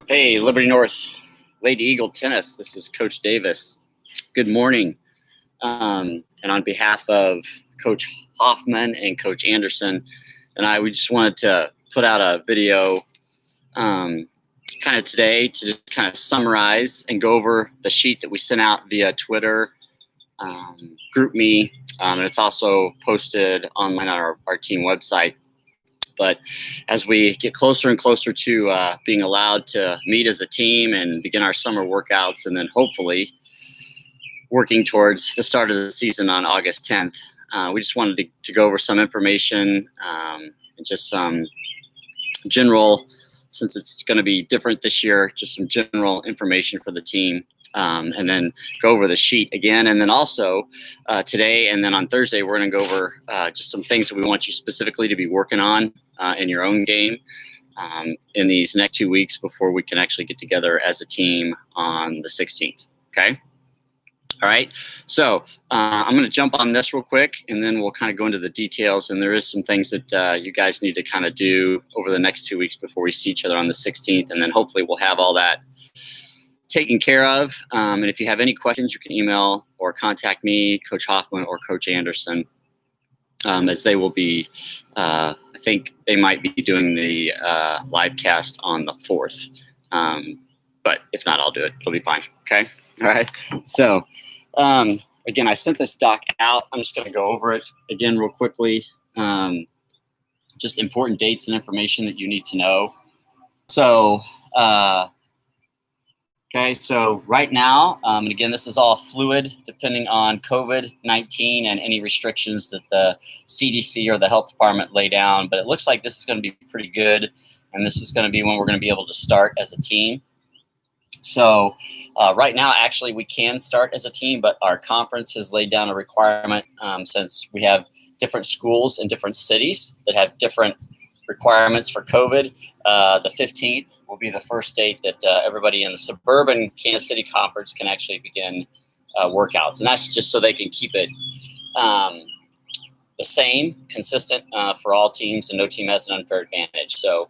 Hey, Liberty North Lady Eagle Tennis. This is Coach Davis. Good morning. And on behalf of Coach Hoffman and Coach Anderson we just wanted to put out a video kind of today to just kind of summarize and go over the sheet that we sent out via Twitter, GroupMe, and it's also posted online on our team website. But as we get closer and closer to being allowed to meet as a team and begin our summer workouts, and then hopefully working towards the start of the season on August 10th, we just wanted to go over some information and just some general, since it's going to be different this year, just some general information for the team. And then go over the sheet again. And then also today and then on Thursday, we're going to go over just some things that we want you specifically to be working on in your own game in these next 2 weeks before we can actually get together as a team on the 16th. Okay. All right. So I'm going to jump on this real quick, and then we'll kind of go into the details. And there is some things that you guys need to kind of do over the next 2 weeks before we see each other on the 16th. And then hopefully we'll have all that taken care of. And if you have any questions, you can email or contact me, Coach Hoffman or Coach Anderson, as they will be, I think they might be doing the live cast on the 4th. But if not, I'll do it. It'll be fine. Okay. All right. So again, I sent this doc out. I'm just going to go over it again real quickly. Just important dates and information that you need to know. So, okay, so right now, and again, this is all fluid depending on COVID-19 and any restrictions that the CDC or the health department lay down, but it looks like this is going to be pretty good, and this is going to be when we're going to be able to start as a team. So right now, actually, we can start as a team, but our conference has laid down a requirement since we have different schools in different cities that have different requirements for COVID. The 15th will be the first date that everybody in the suburban Kansas City conference can actually begin workouts. And that's just so they can keep it the same, consistent for all teams, and no team has an unfair advantage. So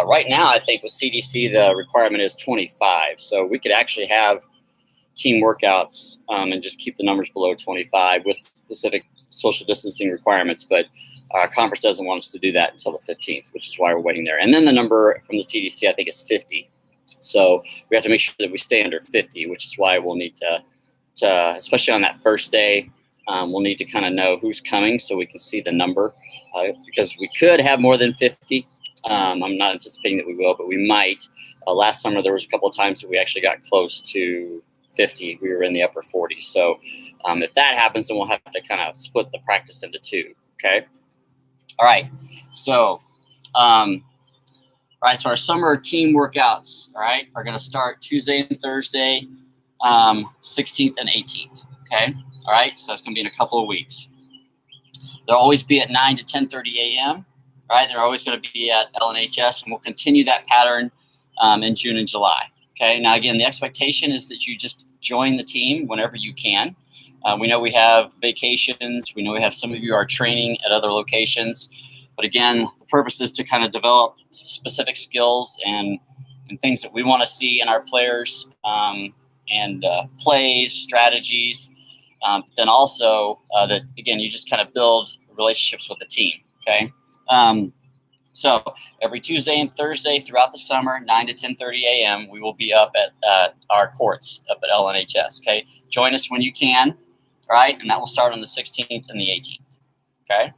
right now, I think with CDC, the requirement is 25. So we could actually have team workouts and just keep the numbers below 25 with specific social distancing requirements. But our conference doesn't want us to do that until the 15th, which is why we're waiting there. And then the number from the CDC, I think, is 50. So we have to make sure that we stay under 50, which is why we'll need to especially on that first day, we'll need to kind of know who's coming so we can see the number because we could have more than 50. I'm not anticipating that we will, but we might. Last summer, there was a couple of times that we actually got close to 50. We were in the upper 40s. So if that happens, then we'll have to kind of split the practice into two. Okay. All right. So, so our summer team workouts, all right, are going to start Tuesday and Thursday, 16th and 18th. Okay. All right. So that's going to be in a couple of weeks. They'll always be at 9 to 10:30 a.m. All right. They're always going to be at LNHS, and we'll continue that pattern in June and July. Okay. Now, again, the expectation is that you just join the team whenever you can. We know we have vacations. We know we have some of you are training at other locations. But again, the purpose is to kind of develop specific skills and things that we want to see in our players and plays, strategies. Then also that, again, you just kind of build relationships with the team. Okay. So every Tuesday and Thursday throughout the summer, 9 to 10:30 a.m., we will be up at our courts up at LNHS. Okay. Join us when you can. All right, and that will start on the 16th and the 18th, okay?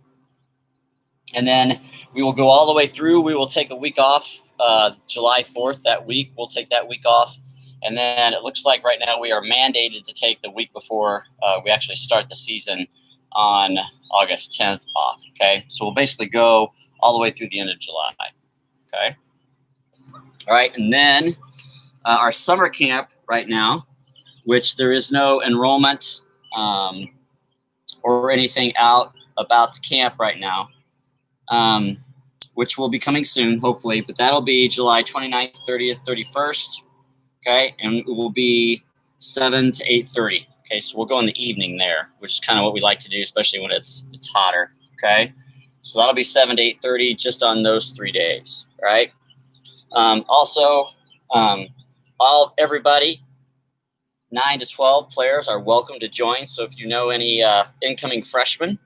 And then we will go all the way through. We will take a week off, July 4th that week. We'll take that week off. And then it looks like right now we are mandated to take the week before we actually start the season on August 10th off, okay? So we'll basically go all the way through the end of July, okay? All right, and then our summer camp right now, which there is no enrollment or anything out about the camp right now, which will be coming soon, hopefully, but that'll be July 29th, 30th, 31st, okay, and it will be 7 to 8:30, okay, so we'll go in the evening there, which is kind of what we like to do, especially when it's hotter, okay, so that'll be 7 to 8:30 just on those 3 days, right? Also, Everybody 9 to 12 players are welcome to join. So if you know any incoming freshmen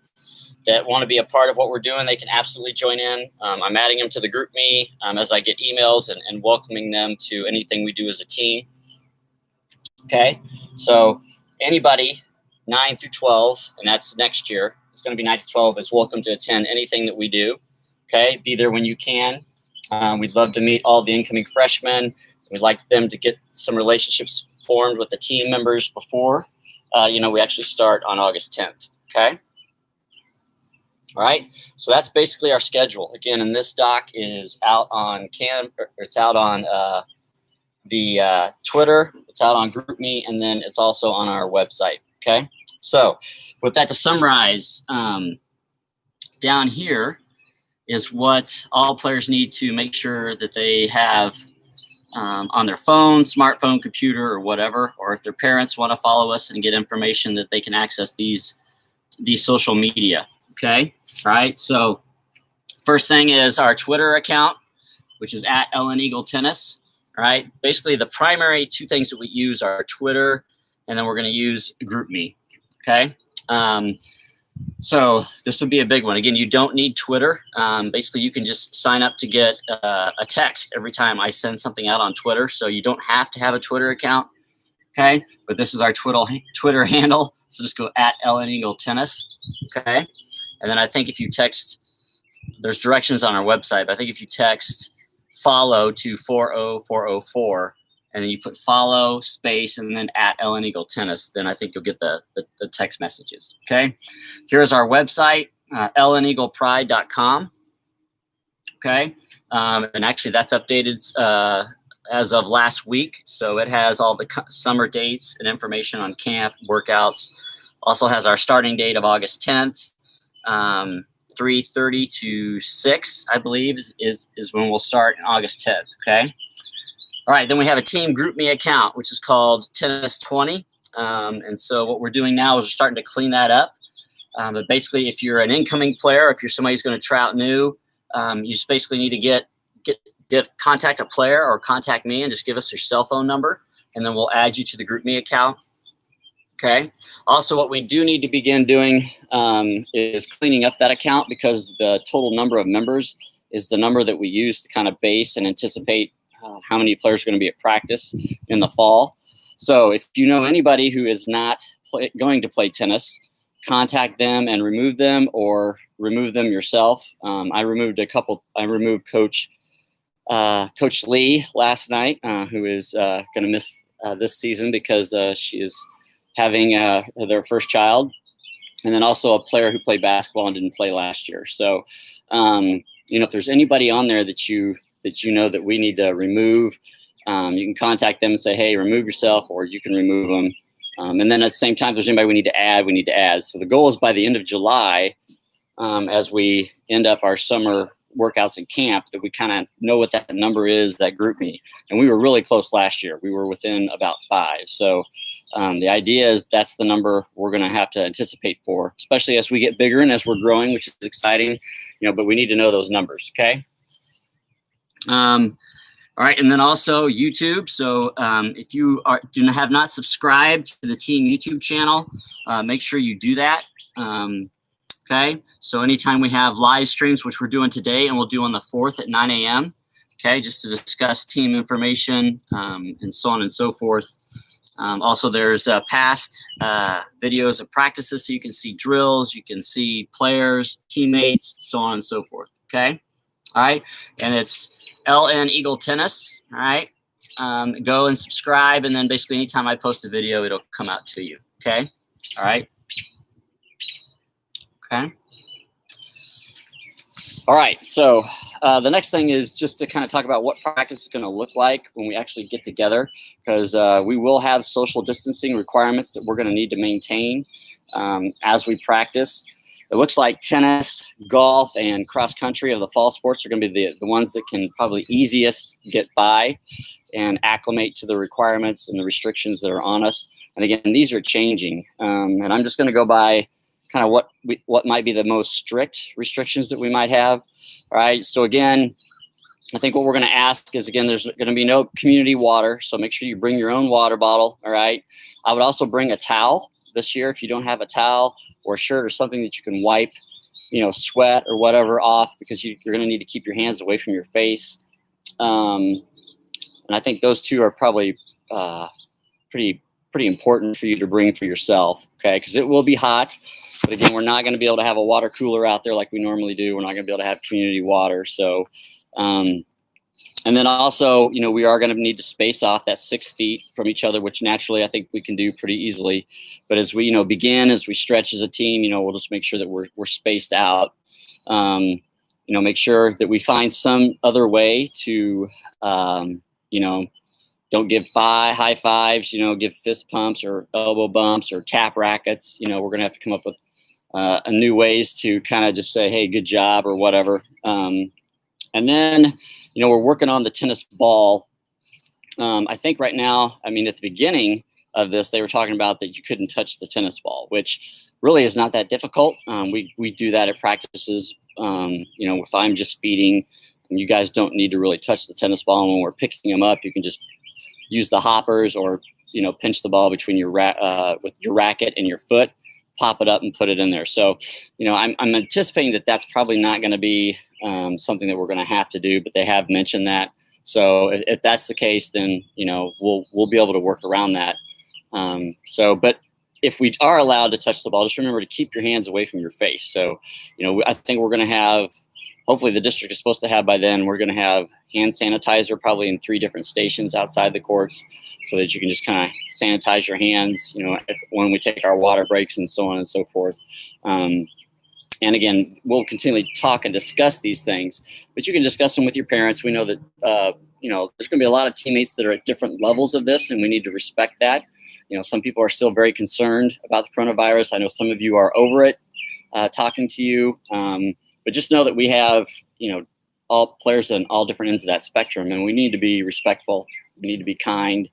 that want to be a part of what we're doing, they can absolutely join in. I'm adding them to the GroupMe as I get emails and welcoming them to anything we do as a team. Okay, so anybody 9 through 12, and that's next year, it's going to be 9 to 12, is welcome to attend anything that we do. Okay, be there when you can. We'd love to meet all the incoming freshmen. We'd like them to get some relationships formed with the team members before, we actually start on August 10th. Okay. All right. So that's basically our schedule. Again, and this doc is out on it's out on the Twitter. It's out on GroupMe, and then it's also on our website. Okay. So with that, to summarize, down here is what all players need to make sure that they have on their phone, smartphone, computer, or whatever, or if their parents want to follow us and get information that they can access these social media. Okay. All right. So first thing is our Twitter account, which is at LN Eagle Tennis. All right. Basically, the primary two things that we use are Twitter, and then we're going to use GroupMe. Okay. So this would be a big one. Again, you don't need Twitter. Basically, you can just sign up to get a text every time I send something out on Twitter. So you don't have to have a Twitter account. Okay. But this is our Twitter handle. So just go at LN Eagle Tennis. Okay. And then I think if you text, there's directions on our website, but I think if you text follow to 40404, and then you put follow space and then at LN Eagle Tennis, then I think you'll get the text messages. Okay. Here's our website, lneaglepride.com. Okay. And actually that's updated as of last week. So it has all the summer dates and information on camp, workouts. Also has our starting date of August 10th, 3:30 to 6, I believe, is when we'll start on August 10th. Okay. All right, then we have a team GroupMe account, which is called Tennis 20. And so what we're doing now is we're starting to clean that up. But basically, if you're an incoming player, if you're somebody who's going to try out new, you just basically need to contact a player or contact me and just give us your cell phone number, and then we'll add you to the GroupMe account. Okay. Also, what we do need to begin doing is cleaning up that account, because the total number of members is the number that we use to kind of base and anticipate how many players are going to be at practice in the fall. So if you know anybody who is not going to play tennis, contact them and remove them, or remove them yourself. I removed Coach Lee last night, who is going to miss this season because she is having their first child, and then also a player who played basketball and didn't play last year. So, if there's anybody on there that you know that we need to remove, you can contact them and say, hey, remove yourself, or you can remove them. And then at the same time, if there's anybody we need to add. So the goal is by the end of July, as we end up our summer workouts in camp, that we kind of know what that number is, that GroupMe. And we were really close last year. We were within about 5. So the idea is that's the number we're going to have to anticipate for, especially as we get bigger and as we're growing, which is exciting, but we need to know those numbers. Okay. All right. And then also YouTube. So if you have not subscribed to the team YouTube channel, make sure you do that. Okay. So anytime we have live streams, which we're doing today, and we'll do on the 4th at 9 a.m. Okay. Just to discuss team information and so on and so forth. Also, there's past videos of practices, so you can see drills, you can see players, teammates, so on and so forth. Okay. All right. And it's LN Eagle Tennis. All right. Go and subscribe. And then basically anytime I post a video, it'll come out to you. Okay. All right. Okay. All right. So the next thing is just to kind of talk about what practice is going to look like when we actually get together, because we will have social distancing requirements that we're going to need to maintain as we practice. It looks like tennis, golf, and cross country of the fall sports are going to be the ones that can probably easiest get by and acclimate to the requirements and the restrictions that are on us. And again, these are changing. And I'm just going to go by kind of what might be the most strict restrictions that we might have. All right. So again, I think what we're going to ask is, again, there's going to be no community water, so make sure you bring your own water bottle, all right? I would also bring a towel this year if you don't have a towel or a shirt or something that you can wipe, sweat or whatever off, because you're going to need to keep your hands away from your face. And I think those two are probably pretty important for you to bring for yourself, okay? Because it will be hot, but again, we're not going to be able to have a water cooler out there like we normally do. We're not going to be able to have community water, so. And then also, we are going to need to space off that 6 feet from each other, which naturally I think we can do pretty easily. But as we, begin, as we stretch as a team, we'll just make sure that we're spaced out. Make sure that we find some other way to, don't give high fives, give fist pumps or elbow bumps or tap rackets. We're going to have to come up with new ways to kind of just say, hey, good job or whatever. And then, we're working on the tennis ball. I think right now, at the beginning of this, they were talking about that you couldn't touch the tennis ball, which really is not that difficult. We do that at practices. If I'm just feeding, you guys don't need to really touch the tennis ball. And when we're picking them up, you can just use the hoppers or, pinch the ball between your with your racket and your foot, pop it up and put it in there. So, I'm anticipating that that's probably not going to be something that we're going to have to do, but they have mentioned that. So if that's the case, then, we'll be able to work around that. But if we are allowed to touch the ball, just remember to keep your hands away from your face. So, I think we're going to have, hopefully the district is supposed to have by then, we're going to have hand sanitizer probably in 3 different stations outside the courts so that you can just kind of sanitize your hands, when we take our water breaks and so on and so forth. And again, we'll continually talk and discuss these things, but you can discuss them with your parents. We know that, there's going to be a lot of teammates that are at different levels of this, and we need to respect that. Some people are still very concerned about the coronavirus. I know some of you are over it, talking to you. But just know that we have, all players on all different ends of that spectrum, and we need to be respectful. We need to be kind,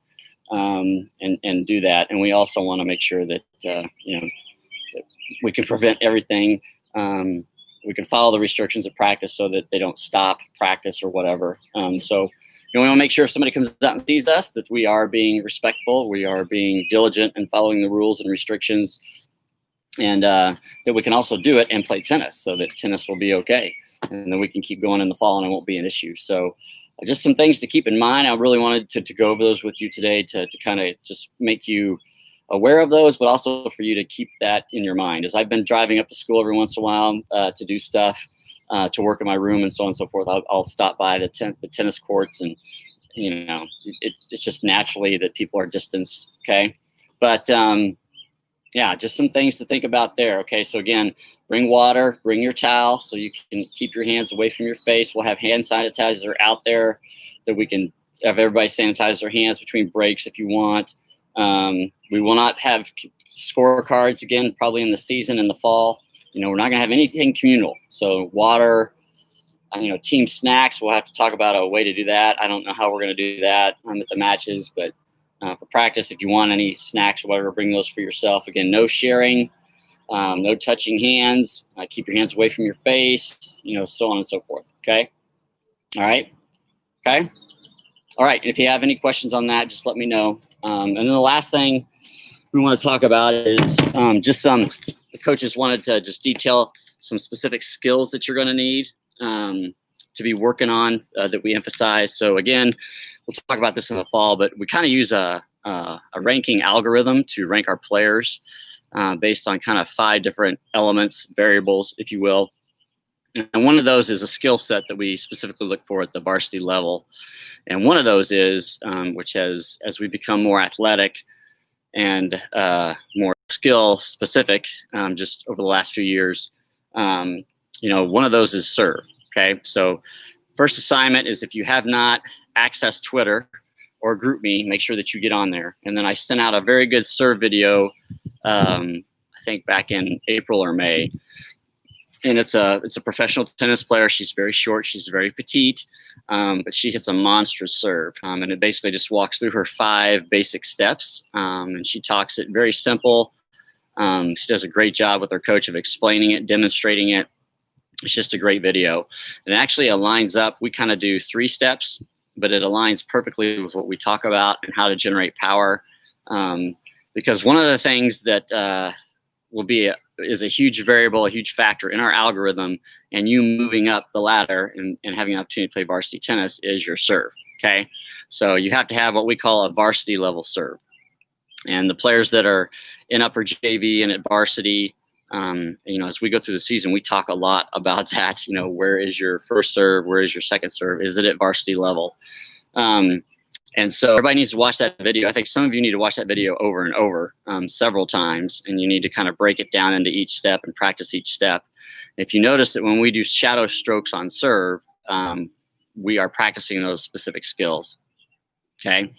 and do that. And we also want to make sure that, that we can prevent everything. We can follow the restrictions of practice so that they don't stop practice or whatever. So, we want to make sure if somebody comes out and sees us that we are being respectful, we are being diligent and following the rules and restrictions, and that we can also do it and play tennis so that tennis will be okay. And then we can keep going in the fall and it won't be an issue. So just some things to keep in mind. I really wanted to go over those with you today to kind of just make you aware of those, but also for you to keep that in your mind. As I've been driving up to school every once in a while to do stuff, to work in my room and so on and so forth, I'll stop by the tennis courts, and it's just naturally that people are distanced. Okay, but yeah, just some things to think about there. Okay, so again, bring water, bring your towel so you can keep your hands away from your face. We'll have hand sanitizer out there that we can have everybody sanitize their hands between breaks if you want. We will not have scorecards again, probably in the season in the fall. We're not going to have anything communal. So water, team snacks, we'll have to talk about a way to do that. I don't know how we're going to do that at the matches, but for practice, if you want any snacks or whatever, bring those for yourself. Again, no sharing, no touching hands, keep your hands away from your face, so on and so forth. Okay. All right. Okay. All right. If you have any questions on that, just let me know. And then the last thing we want to talk about is the coaches wanted to just detail some specific skills that you're going to need to be working on that we emphasize. So again, we'll talk about this in the fall, but we kind of use a ranking algorithm to rank our players based on kind of 5 different elements, variables, if you will. And one of those is a skill set that we specifically look for at the varsity level. And one of those is, which has, as we become more athletic and more skill specific, just over the last few years, one of those is serve. Okay, so first assignment is, if you have not accessed Twitter or GroupMe, make sure that you get on there. And then I sent out a very good serve video, I think back in April or May. And it's a professional tennis player. She's very short. She's very petite, but she hits a monstrous serve. And it basically just walks through her 5 basic steps. And she talks it very simple. She does a great job with her coach of explaining it, demonstrating it. It's just a great video. And it actually aligns up. We kind of do 3 steps, but it aligns perfectly with what we talk about and how to generate power. Because one of the things that is a huge variable, a huge factor in our algorithm, and you moving up the ladder and having an opportunity to play varsity tennis is your serve. Okay, so you have to have what we call a varsity level serve. And the players that are in upper JV and at varsity, as we go through the season, we talk a lot about that. Where is your first serve? Where is your second serve? Is it at varsity level? And so everybody needs to watch that video. I think some of you need to watch that video over and over several times, and you need to kind of break it down into each step and practice each step. If you notice that when we do shadow strokes on serve, we are practicing those specific skills. Okay.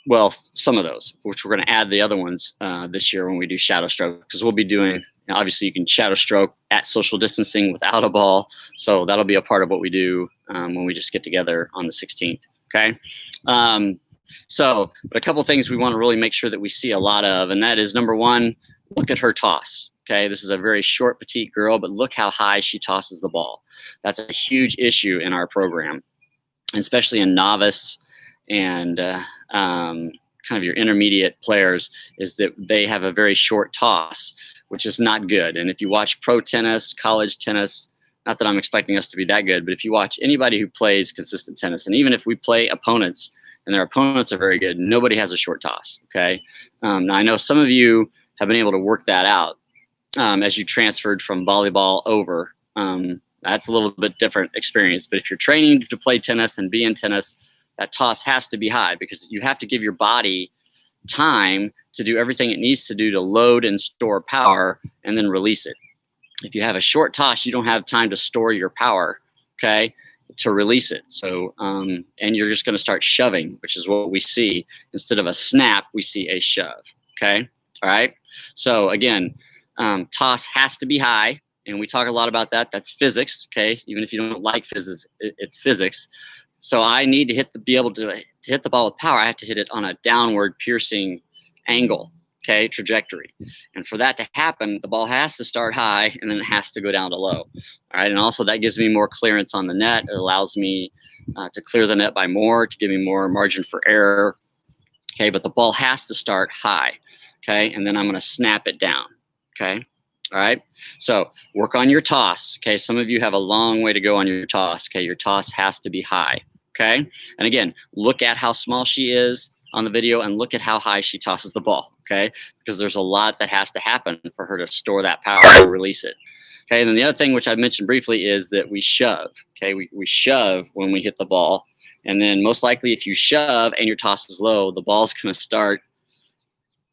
Well, some of those, which we're going to add the other ones this year when we do shadow stroke, because we'll be doing, obviously you can shadow stroke at social distancing without a ball. So that'll be a part of what we do when we just get together on the 16th. Okay. But a couple of things we want to really make sure that we see a lot of, and that is, number one, look at her toss. Okay. This is a very short, petite girl, but look how high she tosses the ball. That's a huge issue in our program, especially in novice and kind of your intermediate players, is that they have a very short toss, which is not good. And if you watch pro tennis, college tennis, not that I'm expecting us to be that good, but if you watch anybody who plays consistent tennis, and even if we play opponents and their opponents are very good, nobody has a short toss. Okay. Now I know some of you have been able to work that out as you transferred from volleyball over. That's a little bit different experience. But if you're training to play tennis and be in tennis, that toss has to be high, because you have to give your body time to do everything it needs to do to load and store power and then release it. If you have a short toss, you don't have time to store your power, okay, to release it. So, and you're just going to start shoving, which is what we see. Instead of a snap, we see a shove, okay? All right? So again, toss has to be high, and we talk a lot about that. That's physics, okay? Even if you don't like physics, it's physics. So I need to be able to hit the ball with power. I have to hit it on a downward piercing angle, okay, trajectory. And for that to happen, the ball has to start high and then it has to go down to low. All right. And also that gives me more clearance on the net. It allows me to clear the net by more, to give me more margin for error. Okay. But the ball has to start high. Okay. And then I'm going to snap it down. Okay. All right. So work on your toss. Okay. Some of you have a long way to go on your toss. Okay. Your toss has to be high. Okay. And again, look at how small she is on the video and look at how high she tosses the ball. Okay. Because there's a lot that has to happen for her to store that power or release it. Okay. And then the other thing, which I mentioned briefly, is that we shove. Okay. We shove when we hit the ball. And then most likely if you shove and your toss is low, the ball's going to start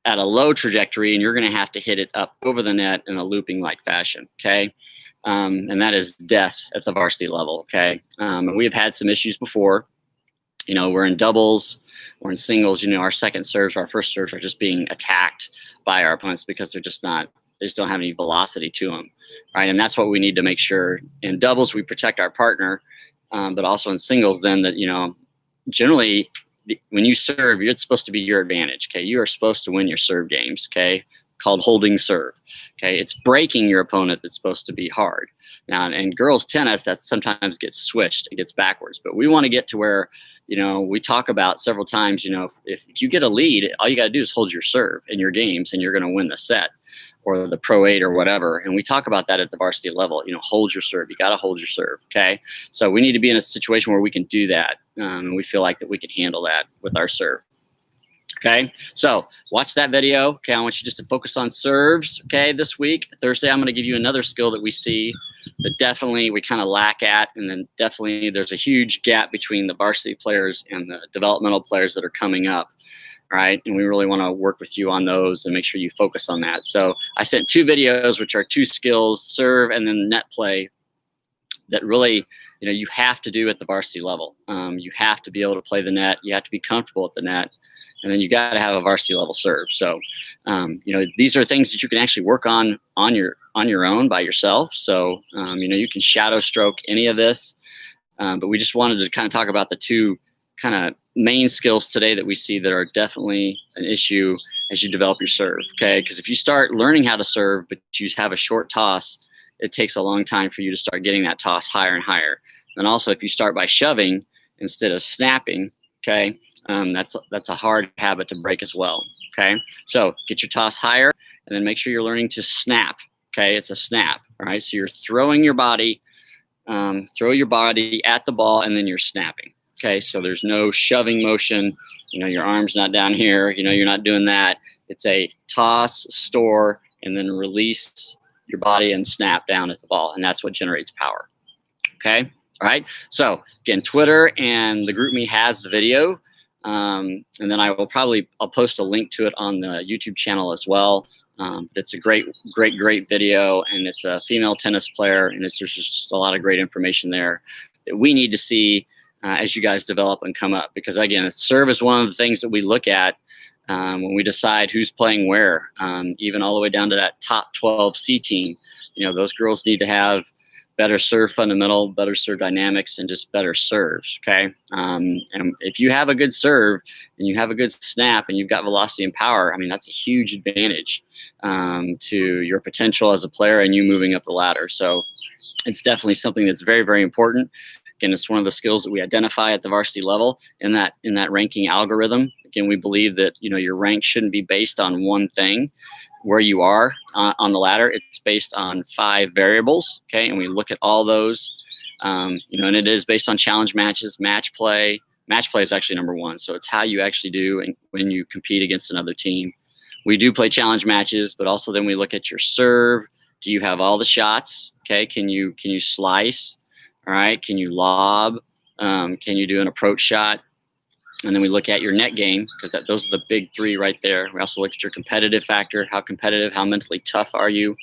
at a low trajectory and you're going to have to hit it up over the net in a looping like fashion. Okay. And that is death at the varsity level. Okay. And we have had some issues before. We're in doubles, we're in singles. Our second serves, our first serves are just being attacked by our opponents because they just don't have any velocity to them. Right. And that's what we need to make sure. In doubles, we protect our partner, but also in singles, then that, generally when you serve, it's supposed to be your advantage. Okay. You are supposed to win your serve games. Okay. Called holding serve. Okay. It's breaking your opponent that's supposed to be hard. Now, in girls tennis, that sometimes gets switched. It gets backwards. But we want to get to where, we talk about several times, if you get a lead, all you got to do is hold your serve in your games and you're going to win the set or the Pro 8 or whatever. And we talk about that at the varsity level, hold your serve. You got to hold your serve. Okay. So we need to be in a situation where we can do that. And we feel like that we can handle that with our serve. Okay, so watch that video. Okay, I want you just to focus on serves. Okay, this week, Thursday, I'm going to give you another skill that we see that definitely we kind of lack at. And then definitely there's a huge gap between the varsity players and the developmental players that are coming up. All right, and we really want to work with you on those and make sure you focus on that. So I sent 2 videos, which are 2 skills, serve and then net play, that really, you have to do at the varsity level. You have to be able to play the net. You have to be comfortable at the net. And then you got to have a varsity level serve. So, these are things that you can actually work on your own by yourself. So, you can shadow stroke any of this. But we just wanted to kind of talk about the 2 kind of main skills today that we see that are definitely an issue as you develop your serve. Okay. Because if you start learning how to serve, but you have a short toss, it takes a long time for you to start getting that toss higher and higher. And also, if you start by shoving instead of snapping, okay, that's a hard habit to break as well. Okay, so get your toss higher, and then make sure you're learning to snap. Okay, it's a snap. All right, so you're throwing your body, throw your body at the ball, and then you're snapping. Okay, so there's no shoving motion. Your arm's not down here. You're not doing that. It's a toss, store, and then release your body and snap down at the ball, and that's what generates power. Okay, all right. So again, Twitter and the GroupMe has the video, and then I'll post a link to it on the YouTube channel as well. It's a great video, and it's a female tennis player, and there's just a lot of great information there that we need to see as you guys develop and come up. Because again, serve is one of the things that we look at when we decide who's playing where, even all the way down to that top 12 C team. Those girls need to have better serve fundamental, better serve dynamics, and just better serves. Okay, and if you have a good serve and you have a good snap and you've got velocity and power, I mean, that's a huge advantage to your potential as a player and you moving up the ladder. So it's definitely something that's very, very important. Again, it's one of the skills that we identify at the varsity level in that ranking algorithm. Again, we believe that your rank shouldn't be based on one thing where you are on the ladder. It's based on 5 variables. Okay, and we look at all those. And it is based on challenge matches, match play. Match play is actually number 1. So it's how you actually do and when you compete against another team. We do play challenge matches, but also then we look at your serve. Do you have all the shots? Okay, can you slice? All right, can you lob? Can you do an approach shot? And then we look at your net game, because those are the big 3 right there. We also look at your competitive factor. How competitive, how mentally tough are you?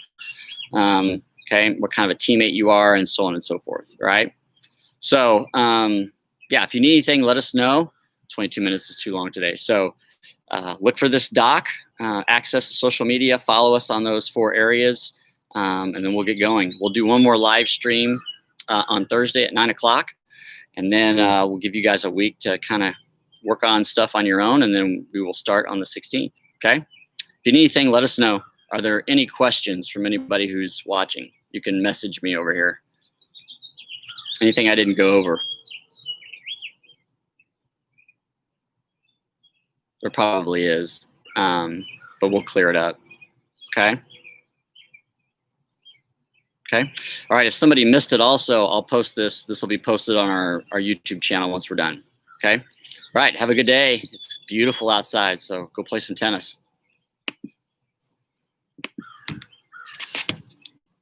Okay, what kind of a teammate you are, and so on and so forth, right? So, yeah, if you need anything, let us know. 22 minutes is too long today. So look for this doc, access to social media, follow us on those 4 areas, and then we'll get going. We'll do one more live stream on Thursday at 9 o'clock, and then we'll give you guys a week to kind of work on stuff on your own, and then we will start on the 16th, okay? If you need anything, let us know. Are there any questions from anybody who's watching? You can message me over here. Anything I didn't go over? There probably is, but we'll clear it up, okay? Okay. All right. If somebody missed it also, I'll post this. This will be posted on our YouTube channel once we're done. Okay. All right. Have a good day. It's beautiful outside, so go play some tennis.